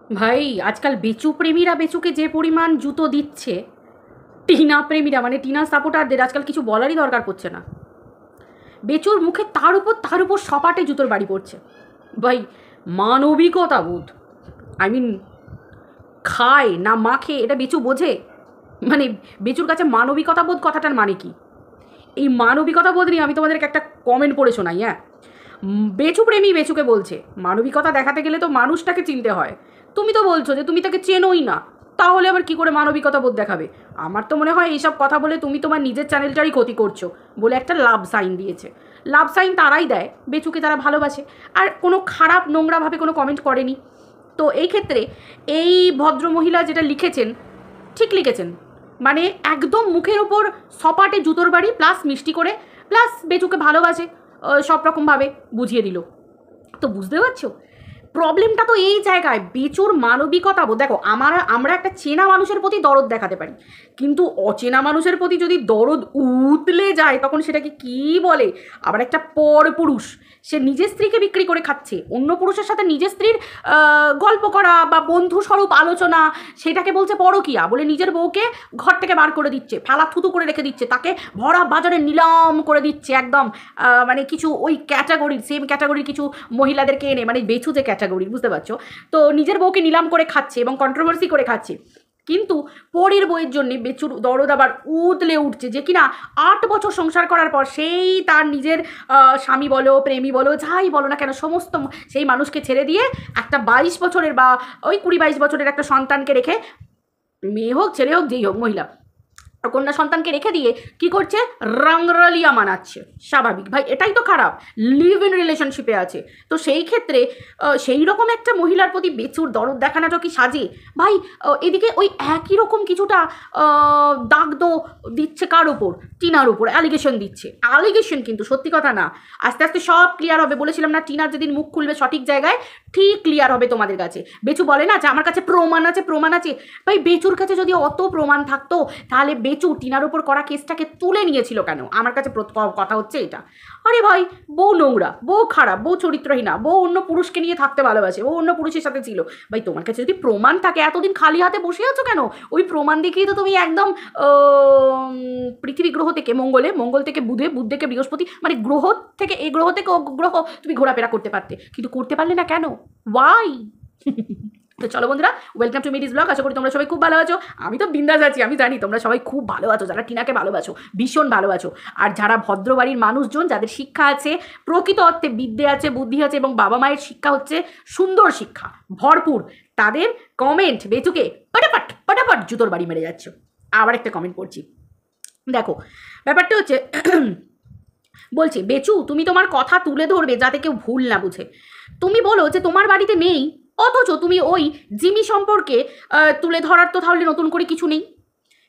ভাই আজকাল বেচু প্রেমীরা বেচুকে যে পরিমাণ জুতো দিচ্ছে, টিনা প্রেমীরা মানে টিনা সাপোর্টারদের আজকাল কিছু বলারই দরকার পড়ছে না। বেচুর মুখে তার উপর সপাটে জুতোর বাড়ি পড়ছে। ভাই মানবিকতা বোধ, আই মিন খায় না মাখে এটা বেচু বোঝে? মানে বেচুর কাছে মানবিকতা বোধ কথাটার মানে কি? এই মানবিকতা বোধ নিয়ে আমি তোমাদেরকে একটা কমেন্ট পড়ে শোনাই। হ্যাঁ, বেচু প্রেমী বেচুকে বলছে মানবিকতা দেখাতে গেলে তো মানুষটাকে চিনতে হয়। তুমি তো বলছো যে তুমি তাকে চেনোই না, তাহলে আবার কি করে মানবিকতা বোধ দেখাবে? আমার তো মনে হয় এইসব কথা বলে তুমি তোমার নিজের চ্যানেলটারই ক্ষতি করছো। বলে একটা লাভ সাইন দিয়েছে। লাভ সাইন তারাই দেয় বেচুকে যারা ভালোবাসে, আর কোনো খারাপ নোংরাভাবে কোনো কমেন্ট করেনি। তো এই ক্ষেত্রে এই ভদ্রমহিলা যেটা লিখেছেন ঠিক লিখেছেন, মানে একদম মুখের ওপর সপাটে জুতোর বাড়ি, প্লাস মিষ্টি করে, প্লাস বেচুকে ভালোবাসে সব রকমভাবে বুঝিয়ে দিল। তো বুঝতে পারছো প্রবলেমটা তো এই জায়গায়, বেচুর মানবিকতা বোধ। দেখো আমরা একটা চেনা মানুষের প্রতি দরদ দেখাতে পারি, কিন্তু অচেনা মানুষের প্রতি যদি দরদ উতলে যায় তখন সেটাকে কি বলে? আবার একটা পরপুরুষ, সে নিজের স্ত্রীকে বিক্রি করে খাচ্ছে, অন্য পুরুষের সাথে নিজের স্ত্রীর গল্প করা বা বন্ধু স্বরূপ আলোচনা, সেটাকে বলছে পরকিয়া বলে নিজের বউকে ঘর থেকে বার করে দিচ্ছে, ফেলা থুতু করে রেখে দিচ্ছে, তাকে ভরা বাজারে নিলাম করে দিচ্ছে একদম। মানে কিছু ওই ক্যাটাগরির, সেম ক্যাটাগরির কিছু মহিলাদেরকে এনে, মানে বেচু যে ক্যাটাগরির, বুঝতে পারছো? তো নিজের বউকে নিলাম করে খাচ্ছে এবং কন্ট্রোভার্সি করে খাচ্ছে, কিন্তু পরের বইয়ের জন্য বেচুর দরদ আবার উতলে উঠছে যে কিনা 8 বছর সংসার করার পর সেই তার নিজের স্বামী বলো, প্রেমী বলো, যাই বলো না কেন, সমস্ত সেই মানুষকে ছেড়ে দিয়ে একটা 22 বছরের বা ওই 20-22 বছরের একটা সন্তানকে রেখে, মেয়ে হোক ছেলে হোক যেই হোক, মহিলা কন্যা সন্তানকে রেখে দিয়ে কি করছে? রাংরালিয়া মানাচ্ছে। স্বাভাবিক ভাই, এটাই তো খারাপ। লিভ ইন রিলেশনশিপে আছে, তো সেই ক্ষেত্রে সেই রকম একটা মহিলার প্রতি বেচুর দরদ দেখানোটা কি সাজে ভাই? এদিকে ওই একই রকম কিছুটা দাগদো দিচ্ছে কার ওপর? টিনার উপর অ্যালিগেশন দিচ্ছে। অ্যালিগেশন কিন্তু সত্যি কথা না। আস্তে আস্তে সব ক্লিয়ার হবে, বলেছিলাম না? টিনার যেদিন মুখ খুলবে সঠিক জায়গায়, ঠিক ক্লিয়ার হবে তোমাদের কাছে। বেচু বলে না যে আমার কাছে প্রমাণ আছে, প্রমাণ আছে। ভাই বেচুর কাছে যদি অত প্রমাণ থাকতো তাহলে বেচু টিনার উপর করা কেসটাকে তুলে নিয়েছিল কেন? আমার কাছে কথা হচ্ছে এটা। আরে ভাই, বউ নোংরা, বউ খারাপ, বউ চরিত্রহীনা, বউ অন্য পুরুষকে নিয়ে থাকতে ভালোবাসে, ও অন্য পুরুষের সাথে ছিল। ভাই তোমার কাছে যদি প্রমাণ থাকে, এতদিন খালি হাতে বসে আছো কেন? ওই প্রমাণ দেখিয়ে তো তুমি একদম পৃথিবী গ্রহ থেকে মঙ্গলে, মঙ্গল থেকে বুধে, বুধ থেকে বৃহস্পতি, মানে গ্রহ থেকে এই গ্রহ থেকে ও গ্রহ তুমি ঘোরাফেরা করতে পারতে, কিন্তু করতে পারলে না কেন? ওয়াই? তো চলো বন্ধুরা, ওয়েলকাম টু মিডিস ব্লগ। আশা করি তোমরা সবাই খুব ভালো আছো। আমি তো বিন্দাস আছি, আমি জানি তোমরা সবাই খুব ভালো আছো, যারা টিনাকে ভালোবাসো, ভীষণ ভালোবাসো। আর যারা ভদ্রবাড়ির মানুষজন, যাদের শিক্ষা আছে, প্রকৃত অর্থে বিদ্যে আছে, বুদ্ধি আছে, এবং বাবা মায়ের শিক্ষা হচ্ছে সুন্দর শিক্ষা ভরপুর, তাদের কমেন্ট বেচুকে পটাপট পটাপট জুতোর বাড়ি মেরে যাচ্ছ। আবার একটা কমেন্ট পড়ছি, দেখো ব্যাপারটা হচ্ছে বলছে বেচু তুমি তোমার কথা তুলে ধরবে যাতে কেউ ভুল না বুঝে। তুমি বলো যে তোমার বাড়িতে নেই, অথচ তুমি ওই জিমি সম্পর্কে তুলে ধরার তো তাহলে নতুন করে কিছু নেই।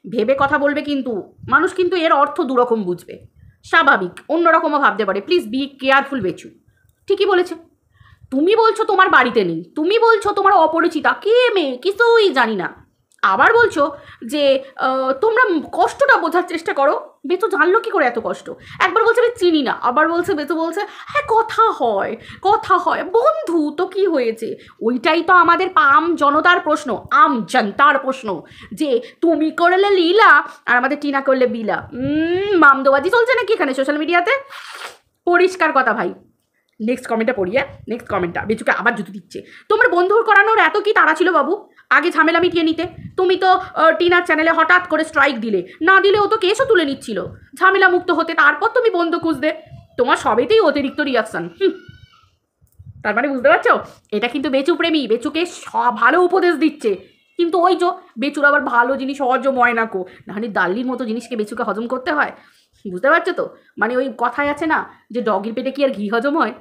ভেবে কথা বলবে, কিন্তু মানুষ কিন্তু এর অর্থ দুরকম বুঝবে। স্বাভাবিক, অন্যরকমও ভাবতে পারে। Please be careful Bechu. ঠিকই বলেছে। তুমি বলছো তোমার বাড়িতে নেই, তুমি বলছো তোমার অপরিচিতা, কে মেয়ে কিছুই জানি না, আবার বলছো যে তোমরা কষ্টটা বোঝার চেষ্টা করো। বেচু জানলো কি করে এত কষ্ট? একবার বলছে আমি চিনি না, আবার বলছে, বেচু বলছে হ্যাঁ কথা হয়, কথা হয়, বন্ধু তো কি হয়েছে? ওইটাই তো আমাদের আম জনতার প্রশ্ন, আম জনতার প্রশ্ন, যে তুমি করলে লীলা আর আমাদের টিনা করলে বিলা। মামদোবাজি চলছে নাকি এখানে সোশ্যাল মিডিয়াতে? পরিষ্কার কথা ভাই। নেক্সট কমেন্টটা পড়িয়ে, নেক্সট কমেন্টটা বেচুকে আবার জুতো দিচ্ছে। তোমার বন্ধুর করানোর এত কি তাড়া ছিল বাবু? আগে ঝামেলা মিটিয়ে নিতে। তুমি তো টিনার চ্যানেলে হঠাৎ করে স্ট্রাইক দিলে, না দিলে ও তো কেসও তুলে নিচ্ছিল, ঝামেলা মুক্ত হতে। তারপর তুমি বন্ধু খুঁজতে। তোমার সবেতেই অতিরিক্ত রিয়াকশান। তার মানে বুঝতে পারছো, এটা কিন্তু বেচু প্রেমী, বেচুকে ভালো উপদেশ দিচ্ছে। কিন্তু ওই যে বেচুর আবার ভালো জিনিস হজম হয় না কো, নাহলে দাল্লির মতো জিনিসকে বেচুকে হজম করতে হয়। বুঝতে পারছো তো? মানে ওই কথায় আছে না যে ডগির পেটে কি আর ঘি হজম হয়?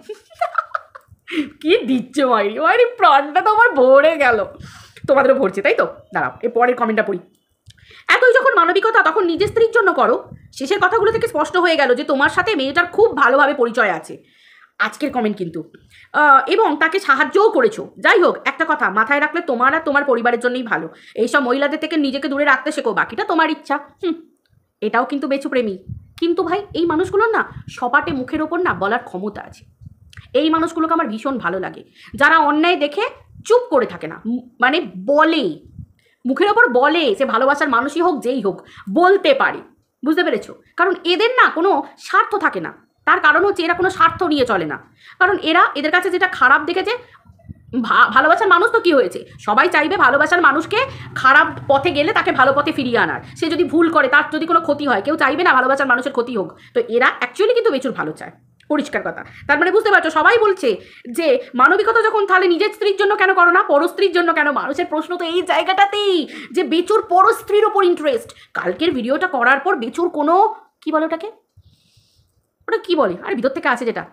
কি দিচ্ছে মাইরি, মাইরি প্রাণটা তো আমার ভরে গেল। তোমাদেরও ভরছে তাই তো? দাঁড়াও এর পরের কমেন্টটা পড়ি। এতই যখন মানবিকতা তখন নিজের স্ত্রীর জন্য করো। শেষের কথাগুলো থেকে স্পষ্ট হয়ে গেল যে তোমার সাথে মেয়েটার খুব ভালোভাবে পরিচয় আছে। আজকের কমেন্ট কিন্তু এবং তাকে সাহায্যও করেছো। যাই হোক, একটা কথা মাথায় রাখলে তোমার আর তোমার পরিবারের জন্যই ভালো। এইসব মহিলাদের থেকে নিজেকে দূরে রাখতে শেখো, বাকিটা তোমার ইচ্ছা। এটাও কিন্তু বেচু প্রেমী। কিন্তু ভাই এই মানুষগুলোর না সপাটে মুখের ওপর না বলার ক্ষমতা আছে। এই মানুষগুলোকে আমার ভীষণ ভালো লাগে, যারা অন্যায় দেখে চুপ করে থাকে না, মানে বলে, মুখের ওপর বলে, সে ভালোবাসার মানুষই হোক যেই হোক, বলতে পারে, বুঝতে পেরেছো? কারণ এদের না কোনো স্বার্থ থাকে না। তার কারণ হচ্ছে এরা কোনো স্বার্থ নিয়ে চলে না। কারণ এদের কাছে যেটা খারাপ দেখেছে, ভালোবাসার মানুষ তো কি হয়েছে, সবাই চাইবে ভালোবাসার মানুষকে খারাপ পথে গেলে তাকে ভালো পথে ফিরিয়ে আনার। সে যদি ভুল করে, তার যদি কোনো ক্ষতি হয়, কেউ চাইবে না ভালোবাসার মানুষের ক্ষতি হোক। তো এরা অ্যাকচুয়ালি কিন্তু বেচুর ভালো চায়, পরিষ্কার কথা। তার মানে বুঝতে পারছো, সবাই বলছে যে মানবিকতা যখন, তাহলে নিজের স্ত্রীর জন্য কেন করো না, পর স্ত্রীর জন্য কেন? মানুষের প্রশ্ন তো এই জায়গাটাতেই, যে বেচুর পর স্ত্রীর ওপর ইন্টারেস্ট। কালকের ভিডিওটা করার পর বেচুর কোনো, কি বলে ওটাকে, ওটা কি বলে, আরে ভিতর থেকে আছে যেটা,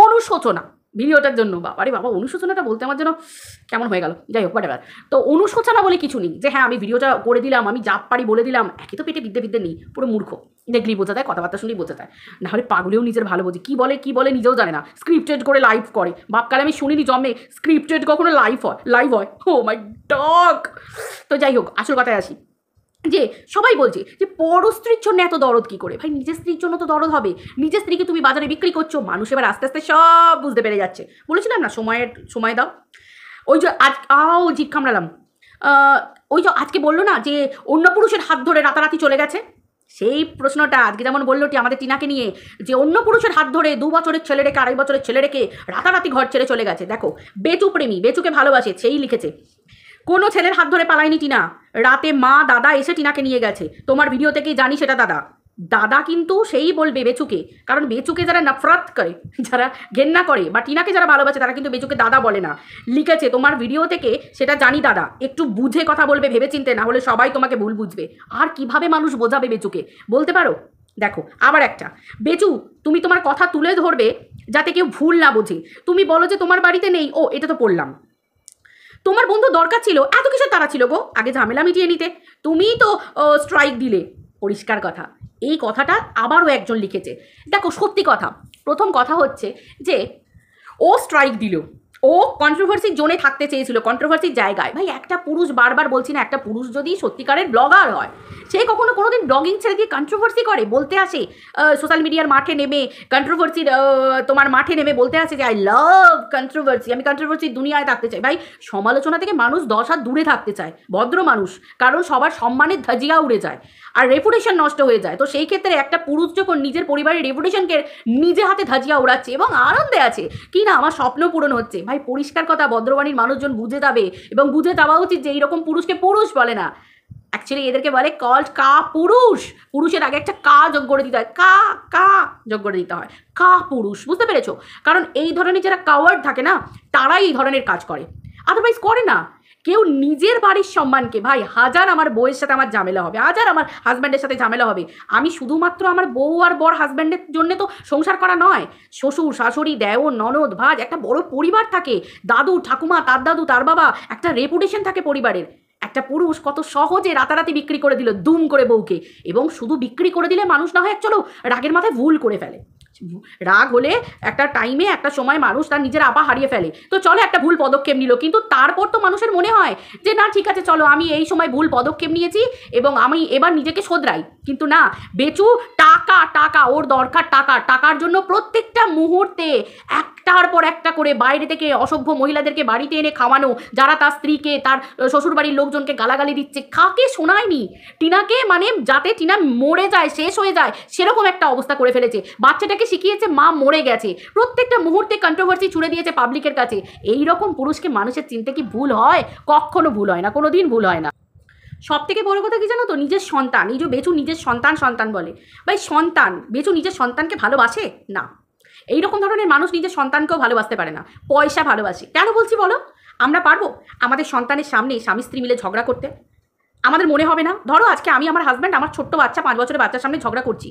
অনুশোচনা ভিডিওটার জন্য। বাবারে বাবা, অনুশোচনাটা বলতে আমার জন্য কেমন হয়ে গেল, যাই হোক বাট। তো অনুশোচনা বলে কিছু নেই, যে হ্যাঁ আমি ভিডিওটা করে দিলাম, আমি যা পারি বলে দিলাম, একই তো পেটে বিদ্যে নেই, পুরো মূর্খ। দেখলেই বোঝা যায়, কথাবার্তা শুনলেই বোঝা যায়। নাহলে পাগলেও নিজের ভালো বোঝে, কী বলে নিজেও জানে না, স্ক্রিপ্টেড করে লাইভ করে। বাপকালে আমি শুনিনি জন্মে স্ক্রিপ্টেড কখনো লাইভ হয়। ও মাই ডগ। তো যাই হোক, আসল কথায় আসি, যে সবাই বলছে যে পর স্ত্রীর জন্য এত দরদ কী করে? ভাই নিজের স্ত্রীর জন্য তো দরদ হবে। নিজের স্ত্রীকে তুমি বাজারে বিক্রি করছো, মানুষ এবার আস্তে আস্তে সব বুঝতে পেরে যাচ্ছে। বলেছিলাম না সময় দাও। ওই যে আজ জিভ কামড়ালাম, ওই যে আজকে বললো না যে অন্য পুরুষের হাত ধরে রাতারাতি চলে গেছে, সেই প্রশ্নটা আজকে যেমন বললো আমাদের টিনাকে নিয়ে, যে অন্য পুরুষের হাত ধরে 2 বছরের ছেলে রেখে 2.5 বছরের ছেলে রেখে রাতারাতি ঘর ছেড়ে চলে গেছে। দেখো, বেচু প্রেমী, বেচুকে ভালোবাসে, সেই লিখেছে। কোনো ছেলের হাত ধরে পালায়নি টিনা, রাতে মা দাদা এসে টিনাকে নিয়ে গেছে। তোমার ভিডিও থেকেই জানি সেটা দাদা কিন্তু সেই বলবে বেচুকে, কারণ বেচুকে যারা নফরত করে, যারা ঘেন্না করে, বা টিনাকে যারা ভালোবাসে, তারা কিন্তু বেচুকে দাদা বলে না। লিখেছে তোমার ভিডিও থেকে, সেটা জানি দাদা, একটু বুঝে কথা বলবে ভেবে চিনতে, না হলে সবাই তোমাকে ভুল বুঝবে। আর কিভাবে মানুষ বোঝাবে বেচুকে, বলতে পারো? দেখো আবার একটা, বেচু তুমি তোমার কথা তুলে ধরবে যাতে কেউ ভুল না বোঝে। তুমি বলো যে তোমার বাড়িতে নেই, ও এটা তো পড়লাম, তোমার বন্ধু দরকার ছিল, এত কিসের তারা ছিল গো, আগে ঝামেলা মিটিয়ে নিতে, তুমিই তো স্ট্রাইক দিলে। পরিষ্কার কথা, এই কথাটা আবারও একজন লিখেছে। দেখো সত্যি কথা, প্রথম কথা হচ্ছে যে ও স্ট্রাইক দিল, ও কন্ট্রোভার্সির জোনে থাকতে চেয়েছিল, কন্ট্রোভার্সির জায়গায়। ভাই একটা পুরুষ, বারবার বলছি না, একটা পুরুষ যদি সত্যিকারের ব্লগার হয়, সে কখনো কোনোদিন ব্লগিং ছেড়ে দিয়ে কন্ট্রোভার্সি করে, বলতে আসে সোশ্যাল মিডিয়ার মাঠে নেমে, কন্ট্রোভার্সির তোমার মাঠে নেমে বলতে আসে যে আই লাভ কন্ট্রোভার্সি, আমি কন্ট্রোভার্সির দুনিয়ায় থাকতে চাই। ভাই সমালোচনা থেকে মানুষ 10 হাত দূরে থাকতে চায়, ভদ্র মানুষ, কারণ সবার সম্মানের ধাজিয়া উড়ে যায় আর রেপুটেশন নষ্ট হয়ে যায়। তো সেই ক্ষেত্রে একটা পুরুষ যখন নিজের পরিবারের রেপুটেশনকে নিজে হাতে ধাজিয়া উড়াচ্ছে এবং আনন্দে আছে, কি না আমার স্বপ্ন পূরণ হচ্ছে, ভাই পরিষ্কার কথা, ভদ্রবাণীর মানুষজন বুঝে যাবে, এবং বুঝে যাওয়া উচিত যে এইরকম পুরুষকে পুরুষ বলে না, অ্যাকচুয়ালি এদেরকে বলে কল্ড কা পুরুষ। পুরুষের আগে একটা কা যোগ করে দিতে হয়, কা যোগ করে দিতে হয়, কা পুরুষ, বুঝতে পেরেছো? কারণ এই ধরনের যারা কাওয়ার্ড থাকে না, তারাই এই ধরনের কাজ করে, আদারওয়াইজ করে না কেউ। নিজের বাড়ির সম্মানকে, ভাই হাজার আমার বউয়ের সাথে আমার ঝামেলা হবে, হাজার আমার হাজব্যান্ডের সাথে ঝামেলা হবে, আমি শুধুমাত্র আমার বউ আর বর হাজব্যান্ডের জন্য তো সংসার করা নয়, শ্বশুর শাশুড়ি দেওর ননদ ভাজ, একটা বড় পরিবার থাকে, দাদু ঠাকুমা, তার দাদু তার বাবা, একটা রেপুটেশন থাকে পরিবারের। একটা পুরুষ কত সহজে রাতারাতি বিক্রি করে দিল দুম করে বউকে, এবং শুধু বিক্রি করে দিলে মানুষ না হয় চলো রাগের মাথায় ভুল করে ফেলে, রাগ হলে একটা টাইমে একটা সময় মানুষ তার নিজের আপা হারিয়ে ফেলে, তো চলো একটা ভুল পদক্ষেপ নিল, কিন্তু তারপর তো মানুষের মনে হয় যে না ঠিক আছে চলো আমি এই সময় ভুল পদক্ষেপ নিয়েছি এবং আমি এবার নিজেকে শোধরাই। কিন্তু না, বেচু টাকা ওর দরকার, টাকার জন্য প্রত্যেকটা মুহূর্তে একটার পর একটা করে বাইরে থেকে অসভ্য মহিলাদেরকে বাড়িতে এনে খাওয়ানো, যারা তার স্ত্রীকে, তার শ্বশুরবাড়ির লোকজনকে গালাগালি দিচ্ছে। কাকে শোনায়নি? টিনাকে, মানে যাতে টিনা মরে যায়, শেষ হয়ে যায়, সেরকম একটা অবস্থা করে ফেলেছে। বাচ্চাটাকে শিখিয়েছে মা মরে গেছে, প্রত্যেকটা মুহূর্তে কন্ট্রোভার্সি ছুড়ে দিয়েছে পাবলিকের কাছে। এই রকম পুরুষকে মানুষের চিনতে কি ভুল হয়? কখনো ভুল হয় না, কোনো দিন ভুল হয় না। সব থেকে বড় কথা কি জানো তো, নিজের সন্তান, এই যে বেচু নিজের সন্তান বলে, ভাই সন্তান, বেচু নিজের সন্তানকে ভালোবাসে না। এইরকম ধরনের মানুষ নিজের সন্তানকেও ভালোবাসতে পারে না, পয়সা ভালোবাসে। কেন বলছি বলো? আমরা পারবো আমাদের সন্তানের সামনে স্বামী স্ত্রী মিলে ঝগড়া করতে? আমাদের মনে হবে না? ধরো আজকে আমি আমার হাজব্যান্ড, আমার ছোট্ট বাচ্চা 5 বছরের বাচ্চার সামনে ঝগড়া করছি,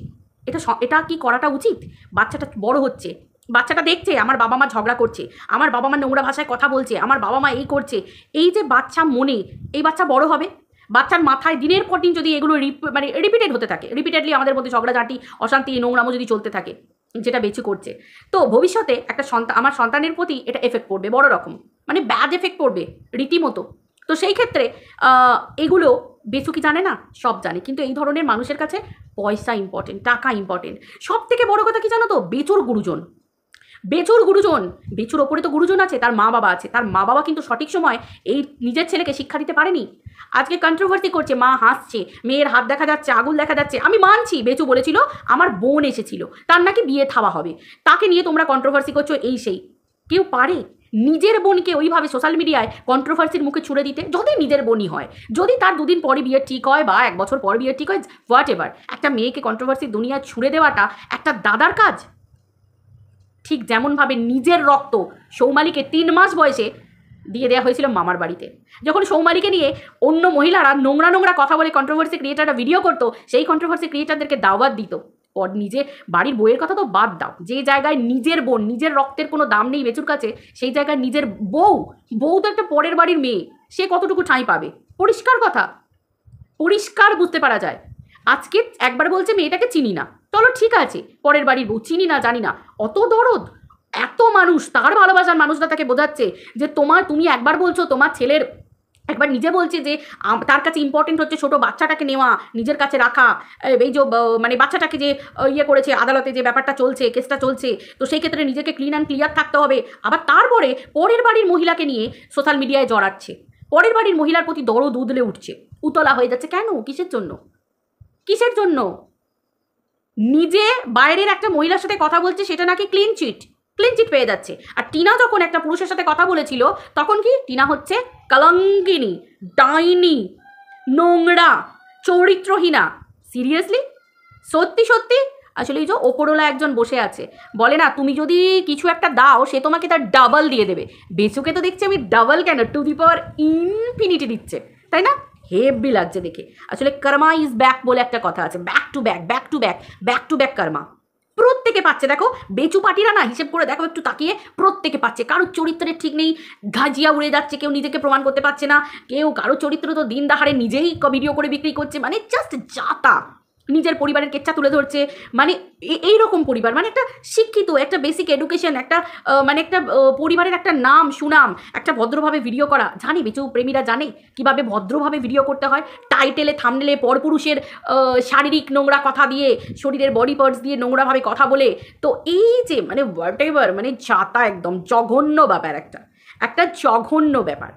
এটা কি করাটা উচিত? বাচ্চাটা বড় হচ্ছে, বাচ্চাটা দেখছে আমার বাবা মা ঝগড়া করছে, আমার বাবা মা নোংরা ভাষায় কথা বলছে, আমার বাবা মা এই করছে, এই যে বাচ্চা মনে, এই বাচ্চা বড় হবে, বাচ্চার মাথায় দিনের পর দিন যদি এগুলো মানে রিপিটেড হতে থাকে, রিপিটেডলি আমাদের মধ্যে ঝগড়াঝাঁটি, অশান্তি, নোংরামো যদি চলতে থাকে, যেটা বেঁচে করছে, তো ভবিষ্যতে একটা আমার সন্তানের প্রতি এটা এফেক্ট পড়বে, বড় রকম, মানে ব্যাড এফেক্ট পড়বে রীতিমতো। তো সেই ক্ষেত্রে এগুলো বেচু কি জানে না? সব জানে, কিন্তু এই ধরনের মানুষের কাছে পয়সা ইম্পর্টেন্ট, টাকা ইম্পর্টেন্ট। সব থেকে বড় কথা কি জানো তো, বেচুর গুরুজন, বেচুর গুরুজন, বেচুর ওপরে তো গুরুজন আছে, তার মা বাবা আছে, তার মা বাবা কিন্তু সঠিক সময় এই নিজের ছেলেকে শিক্ষা দিতে পারেনি। আজকে কন্ট্রোভার্সি করছে, মা হাসছে, মেয়ের হাত দেখা যাচ্ছে, আঙুল দেখা যাচ্ছে। আমি মানছি বেচু বলেছিল আমার বোন এসেছিল, তার নাকি বিয়ে থাওয়া হবে, তাকে নিয়ে তোমরা কন্ট্রোভার্সি করছো এই সেই। কেউ পারে নিজের বোনকে ওইভাবে সোশ্যাল মিডিয়ায় কন্ট্রোভার্সির মুখে ছুড়ে দিতে? যদি নিজের বোনই হয়, যদি তার দুদিন পরে বিয়ে ঠিক হয় বা 1 বছর পর বিয়ে ঠিক হয়, হোয়াট এভার, একটা মেয়েকে কন্ট্রোভার্সির দুনিয়ায় ছুড়ে দেওয়াটা একটা দাদার কাজ। ঠিক যেমনভাবে নিজের রক্ত সৌমালিকে 3 মাস বয়সে দিয়ে দেওয়া হয়েছিল মামার বাড়িতে। যখন সৌমালিকে নিয়ে অন্য মহিলারা নোংরা নোংরা কথা বলে কন্ট্রোভার্সি ক্রিয়েটাররা ভিডিও করতো, সেই কন্ট্রোভার্সি ক্রিয়েটারদেরকে দাওয়াত দিত। ওর নিজে বাড়ির বউয়ের কথা তো বাদ দাও, যে জায়গায় নিজের বোন, নিজের রক্তের কোনো দাম নেই বেচুর কাছে, সেই জায়গায় নিজের বউ তো একটা পরের বাড়ির মেয়ে, সে কতটুকু ঠাঁই পাবে? পরিষ্কার কথা, পরিষ্কার বুঝতে পারা যায়। আজকে একবার বলছে মেয়েটাকে চিনি না, চলো ঠিক আছে, পরের বাড়ির বউ, চিনি না জানি না, অত দরদ? এত মানুষ, তার ভালোবাসার মানুষরা তাকে বোঝাচ্ছে যে তুমি একবার বলছো তোমার ছেলের, একবার নিজে বলছে যে তার কাছে ইম্পর্টেন্ট হচ্ছে ছোটো বাচ্চাটাকে নেওয়া, নিজের কাছে রাখা, এই যে মানে বাচ্চাটাকে যে ইয়ে করেছে, আদালতে যে ব্যাপারটা চলছে, কেসটা চলছে, তো সেই ক্ষেত্রে নিজেকে ক্লিন অ্যান্ড ক্লিয়ার থাকতে হবে। আবার তারপরে পরের বাড়ির মহিলাকে নিয়ে সোশ্যাল মিডিয়ায় জড়াচ্ছে, পরের বাড়ির মহিলার প্রতি দরদ উদলে উঠছে, উতলা হয়ে যাচ্ছে। কেন? কিসের জন্য? কিসের জন্য? নিজে বাইরের একটা মহিলার সাথে কথা বলছে, সেটা নাকি ক্লিন চিট পেয়ে যাচ্ছে। আর টিনা যখন একটা পুরুষের সাথে কথা বলেছিল, তখন কি টিনা হচ্ছে কলঙ্কিনী, ডাইনি, নোংরা, চরিত্রহীনা। সিরিয়াসলি? সত্যি সত্যি? আসলে এই যে ওপরওয়ালা একজন বসে আছে, বলে না তুমি যদি কিছু একটা দাও সে তোমাকে তার ডাবল দিয়ে দেবে। বেচুকে তো দেখছি আমি ডাবল কেন, টু দি পাওয়ার ইনফিনিটি দিচ্ছে, তাই না? হেভি লাগছে দেখে। আসলে কর্মা ইজ ব্যাক বলে একটা কথা আছে, back to back, back to back, back to back কর্মা প্রত্যেকে পাচ্ছে। দেখো বেচু পার্টিরা না, হিসেব করে দেখো একটু তাকিয়ে, প্রত্যেকে পাচ্ছে। কারোর চরিত্রের ঠিক নেই, ঘাজিয়া উড়ে যাচ্ছে, কেউ নিজেকে প্রমাণ করতে পারছে না, কেউ কারো চরিত্র তো দিন দাহারে নিজেই ভিডিও করে বিক্রি করছে, মানে জাস্ট যাতা, নিজের পরিবারের কেচ্ছা তুলে ধরছে। মানে এইরকম পরিবার, মানে একটা শিক্ষিত, একটা বেসিক এডুকেশন, একটা মানে একটা পরিবারের একটা নাম সুনাম, একটা ভদ্রভাবে ভিডিও করা। জানি বেচু প্রেমীরা জানে কিভাবে ভদ্রভাবে ভিডিও করতে হয়, টাইটেলে থাম্বনেলে পরপুরুষের শারীরিক নোংরা কথা দিয়ে, শরীরের বডি পার্টস দিয়ে নোংরাভাবে কথা বলে। তো এই যে মানে হোয়াট এভার, মানে যাতা, একদম জঘন্য ব্যাপার, একটা জঘন্য ব্যাপার।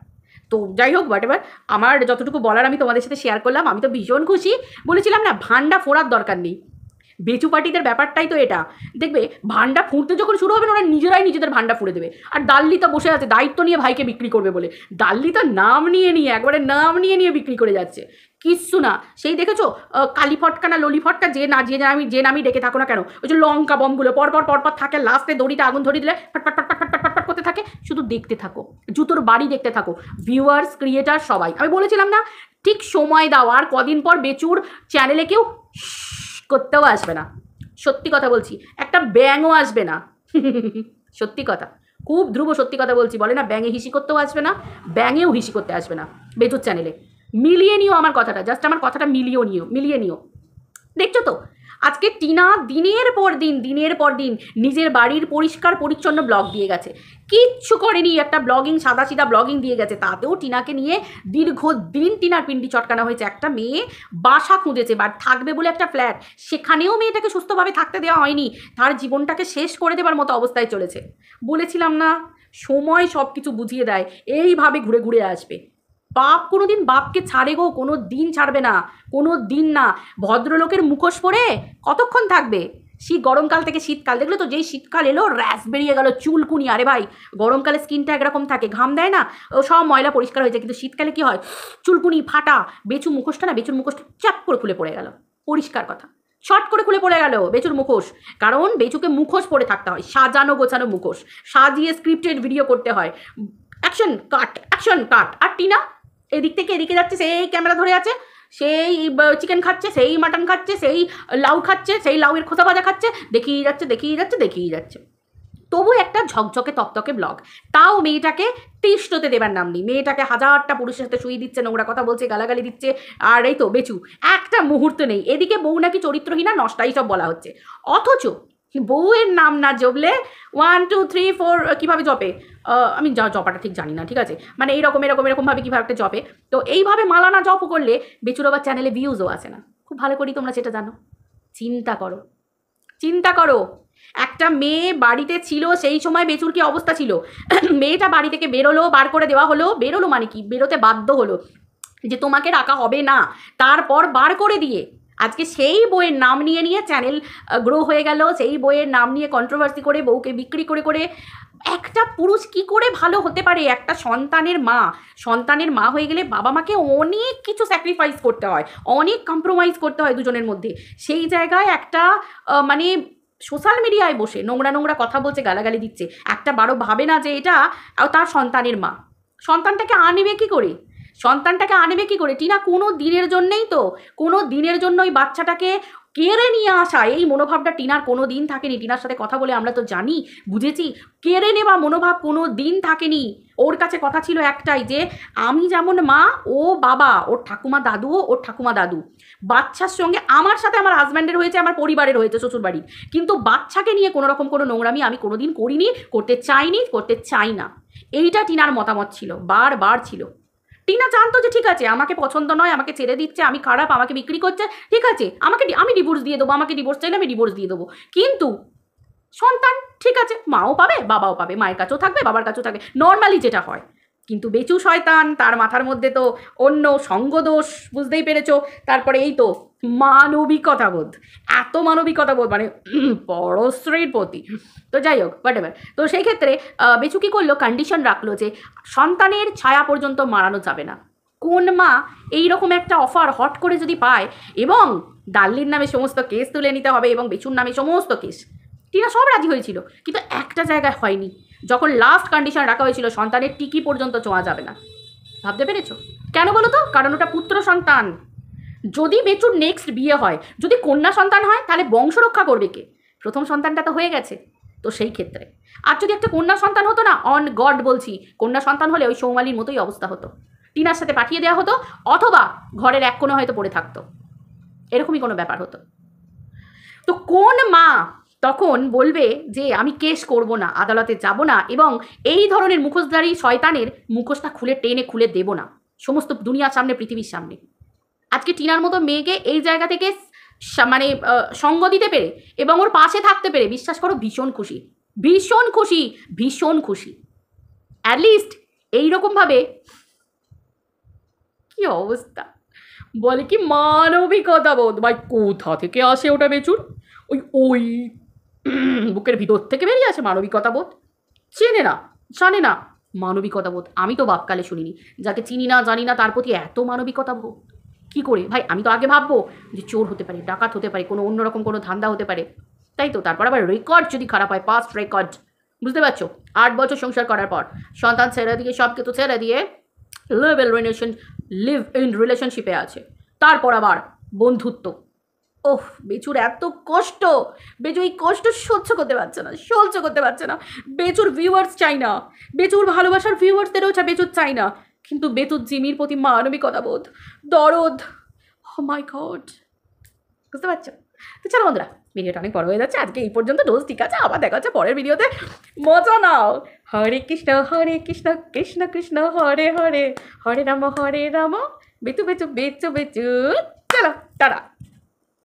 তো যাই হোক, হোয়াট এভার, আমার যতটুকু বলার আমি তোমাদের সাথে শেয়ার করলাম। আমি তো ভীষণ খুশি, বলেছিলাম না ভান্ডা ফোড়ার দরকার নেই। বেচু পার্টিদের ব্যাপারটাই তো এটা। দেখবে ভান্ডা ফুঁড়তে যখন শুরু হবে না, ওরা নিজেরাই নিজেদের ভান্ডা ফুঁড়ে দেবে। আর দাল্লিতা বসে আছে দায়িত্ব নিয়ে ভাইকে বিক্রি করবে বলে, দাল্লিতা নাম নিয়ে একবারে নাম নিয়ে বিক্রি করে যাচ্ছে। কিচ্ছু না, সেই দেখেছো কালী ফটকা না ললি ফটকা, যে নামই ডেকে থাকো না কেন, ওই যে লঙ্কা বমগুলো পরপর থাকে, লাস্টে দড়িতে আগুন ধরিয়ে দিলে ফটফট করতে থাকে, শুধু দেখতে থাকো, জুতোর বাড়ি দেখতে থাকো, ভিউয়ার্স, ক্রিয়েটার সবাই। আমি বলেছিলাম না, ঠিক সময় দাও, আর কদিন পর বেচুর চ্যানেলে কেউ করতেও আসবে না। সত্যি কথা বলছি, একটা ব্যাঙও আসবে না। সত্যি কথা, খুব ধ্রুব সত্যি কথা বলছি। বলে না ব্যাঙে হিসি করতেও আসবে না, ব্যাঙেও হিসি করতে আসবে না বেচুর চ্যানেলে। মিলিয়ে নিও আমার কথাটা, জাস্ট আমার কথাটা মিলিয়ে নিও। দেখছো তো আজকে টিনা দিনের পর দিন নিজের বাড়ির পরিষ্কার পরিচ্ছন্ন ব্লগ দিয়ে গেছে, কিচ্ছু করেনি, একটা ব্লগিং, সাদাসিধা ব্লগিং দিয়ে গেছে। তাতেও টিনাকে নিয়ে দীর্ঘদিন টিনার পিন্ডি চটকানো হয়েছে। একটা মেয়ে বাসা খুঁজেছে, বা থাকবে বলে একটা ফ্ল্যাট, সেখানেও মেয়েটাকে সুস্থভাবে থাকতে দেওয়া হয়নি, তার জীবনটাকে শেষ করে দেবার মতো অবস্থায় চলেছে। বলেছিলাম না, সময় সব কিছু বুঝিয়ে দেয়, এইভাবে ঘুরে ঘুরে আসবে। বাপ কোনো দিন বাপকে ছাড়ে গো, কোনো দিন ছাড়বে না, কোনো দিন না। ভদ্রলোকের মুখোশ পরে কতক্ষণ থাকবে? গরমকাল থেকে শীতকাল, দেখলে তো যেই শীতকাল এলো র্যাশ বেরিয়ে গেল, চুলকুনি। আরে ভাই, গরমকালে স্কিনটা একরকম থাকে, ঘাম দেয় না, ও সব ময়লা পরিষ্কার হয়ে যায়, কিন্তু শীতকালে কি হয়? চুলকুনি, ফাটা। বেচুর মুখোশটা চাপ করে খুলে পড়ে গেল, পরিষ্কার কথা, শর্ট করে খুলে পড়ে গেল বেচুর মুখোশ। কারণ বেচুকে মুখোশ পরে থাকতে হয়, সাজানো গোছানো মুখোশ, সাজিয়ে স্ক্রিপ্টেড ভিডিও করতে হয়, অ্যাকশন কাট। আর টিনা এদিক থেকে এদিকে যাচ্ছে, সেই ক্যামেরা ধরে আছে, সেই চিকেন খাচ্ছে, সেই মাটন খাচ্ছে, সেই লাউ খাচ্ছে, সেই লাউয়ের খোসা ভাজা খাচ্ছে, দেখিয়ে যাচ্ছে। তবু একটা ঝকঝকে তকতকে ব্লগ। তাও মেয়েটাকে তৃষ্ণতে দেবার নাম নেই, মেয়েটাকে হাজারটা পুরুষের সাথে শুয়ে দিচ্ছে, নোংরা কথা বলছে, গালাগালি দিচ্ছে। আর এই তো বেচু, একটা মুহূর্ত নেই। এদিকে বউ নাকি চরিত্রহীনা, নষ্টাই সব বলা হচ্ছে, অথচ বউয়ের নাম না জপলে 1 2 3 4 কীভাবে জপে, আমি জপাটা ঠিক জানি না, ঠিক আছে, মানে এরকমভাবে কীভাবে একটা জপে। তো এইভাবে মালানা জপ করলে বেচুর আবার চ্যানেলে ভিউজও আসে না, খুব ভালো করি তোমরা সেটা জানো। চিন্তা করো। একটা মেয়ে বাড়িতে ছিল সেই সময় বেচুর কি অবস্থা ছিল? মেয়েটা বাড়ি থেকে বেরোলো, বার করে দেওয়া হলো, বেরোলো মানে কি, বেরোতে বাধ্য হলো যে তোমাকে রাখা হবে না, তারপর বার করে দিয়ে আজকে সেই বইয়ের নাম নিয়ে নিয়ে চ্যানেল গ্রো হয়ে গেল, সেই বইয়ের নাম নিয়ে কন্ট্রোভার্সি করে বউকে বিক্রি করে করে। একটা পুরুষ কি করে ভালো হতে পারে? একটা সন্তানের মা হয়ে গেলে বাবা মাকে অনেক কিছু স্যাক্রিফাইস করতে হয়, অনেক কম্প্রোমাইজ করতে হয় দুজনের মধ্যে। সেই জায়গায় একটা মানে সোশ্যাল মিডিয়ায় বসে নোংরা নোংরা কথা বলছে, গালাগালি দিচ্ছে, একটা বারো ভাবে না যে এটা তার সন্তানের মা। সন্তানটাকে আনবে কি করে টিনা? কোনো দিনের জন্যই তো, কোনো দিনের জন্য ওই বাচ্চাটাকে কেড়ে নিয়ে আসা, এই মনোভাবটা টিনার কোনো দিন থাকেনি। টিনার সাথে কথা বলে আমরা তো জানি, বুঝেছি, কেড়ে নেওয়া মনোভাব কোনো দিন থাকেনি। ওর কাছে কথা ছিল একটাই, যে আমি যেমন মা, ও বাবা, ওর ঠাকুমা দাদু। বাচ্চার সঙ্গে আমার সাথে আমার হাজব্যান্ডের হয়েছে, আমার পরিবারের হয়েছে, শ্বশুরবাড়ির, কিন্তু বাচ্চাকে নিয়ে কোনো রকম কোনো নোংরামি আমি কোনোদিন করিনি, করতে চাই না। এইটা টিনার মতামত ছিল, বারবার ছিল। টিনা জানতো যে ঠিক আছে আমাকে পছন্দ নয়, আমাকে ছেড়ে দিচ্ছে, আমি খারাপ, আমাকে বিক্রি করছে, ঠিক আছে আমি ডিভোর্স দিয়ে দেবো, আমাকে ডিভোর্স চাইলে আমি ডিভোর্স দিয়ে দেবো, কিন্তু সন্তান ঠিক আছে, মাও পাবে বাবাও পাবে, মায়ের কাছেও থাকবে বাবার কাছেও থাকবে, নর্মালি যেটা হয়। কিন্তু বেচু শয়তান, তার মাথার মধ্যে তো অন্য সঙ্গদোষ, বুঝতেই পেরেছো। তারপরে এই তো মানবিকতাবোধ, এত মানবিকতাবোধ মানে পরশ্রীর প্রতি। তো যাই হোক, হোয়াটএভার। তো সেই ক্ষেত্রে বেচু কী করলো, কন্ডিশন রাখলো যে সন্তানের ছায়া পর্যন্ত মারানো যাবে না। কোন মা এইরকম একটা অফার হট করে যদি পায়, এবং ডাল্লির নামে সমস্ত কেস তুলে নিতে হবে এবং বেচুর নামে সমস্ত কেস, টিনা সব রাজি হয়েছিল, কিন্তু একটা জায়গায় হয়নি, যখন লাস্ট কন্ডিশন রাখা হয়েছিল সন্তানের টিকি পর্যন্ত ছোঁয়া যাবে না। ভাবতে পেরেছো কেন বলো তো? কারণ ওটা পুত্র সন্তান। যদি বেচুর নেক্সট বিয়ে হয়, যদি কন্যা সন্তান হয়, তাহলে বংশ রক্ষা করবে কে? প্রথম সন্তানটা তো হয়ে গেছে, তো সেই ক্ষেত্রে। আর যদি একটা কন্যা সন্তান হতো না, অন গড বলছি, কন্যা সন্তান হলে ওই সৌমালির মতোই অবস্থা হতো, টিনার সাথে পাঠিয়ে দেওয়া হতো, অথবা ঘরের এক কোণে হয়তো পড়ে থাকতো, এরকমই কোনো ব্যাপার হতো। তো কোন মা তখন বলবে যে আমি কেস করব না, আদালতে যাব না, এবং এই ধরনের মুখোশধারী শয়তানের মুখোশটা টেনে খুলে দেব না সমস্ত দুনিয়ার সামনে, পৃথিবীর সামনে? আজকে টিনার মতো মেয়েকে এই জায়গা থেকে মানে সঙ্গ দিতে পেরে এবং ওর পাশে থাকতে পেরে, বিশ্বাস করো ভীষণ খুশি। অ্যাটলিস্ট এইরকমভাবে, কি অবস্থা বলে, কি মানবিকতা বোধ ভাই, কোথা থেকে আসে ওটা বেচুর? ওই বুকের ভিতর থেকে বেরিয়ে আসে মানবিকতা বোধ। জানে না মানবিকতা বোধ। আমি তো বাপকালে শুনিনি, যাকে চিনি না জানি না তার প্রতি এত মানবিকতা বোধ কী করে ভাই? আমি তো আগে ভাববো যে চোর হতে পারে, ডাকাত হতে পারে, কোনো অন্যরকম কোনো ধান্দা হতে পারে, তাই তো। তারপর আবার রেকর্ড যদি খারাপ হয়, পাস্ট রেকর্ড, বুঝতে পারছো, 8 বছর সংসার করার পর সন্তান ছেড়ে দিয়ে, সব কিছু ছেড়ে দিয়ে লিভ ইন রিলেশনশিপে আছে, তারপর আবার বন্ধুত্ব। ওহ, বেচুর এত কষ্ট, বেচু এই কষ্ট সহ্য করতে পারছে না। বেচুর ভিউয়ার্স চাই না, বেচুর ভালোবাসার ভিউয়ার্সদেরও বেচুর চাই না, কিন্তু বেচুর জিমির প্রতি মানবিকতা বোধ, দরদ, ও মাই গড, বুঝতে পারছো? তো চলো বন্ধুরা, ভিডিওটা অনেক বড় হয়ে যাচ্ছে, আজকে এই পর্যন্ত ডোজ, ঠিক আছে? আবার দেখা হচ্ছে পরের ভিডিওতে, মজা নাও। হরে কৃষ্ণ কৃষ্ণ কৃষ্ণ হরে হরে, হরে রাম বেচু চলো টাটা।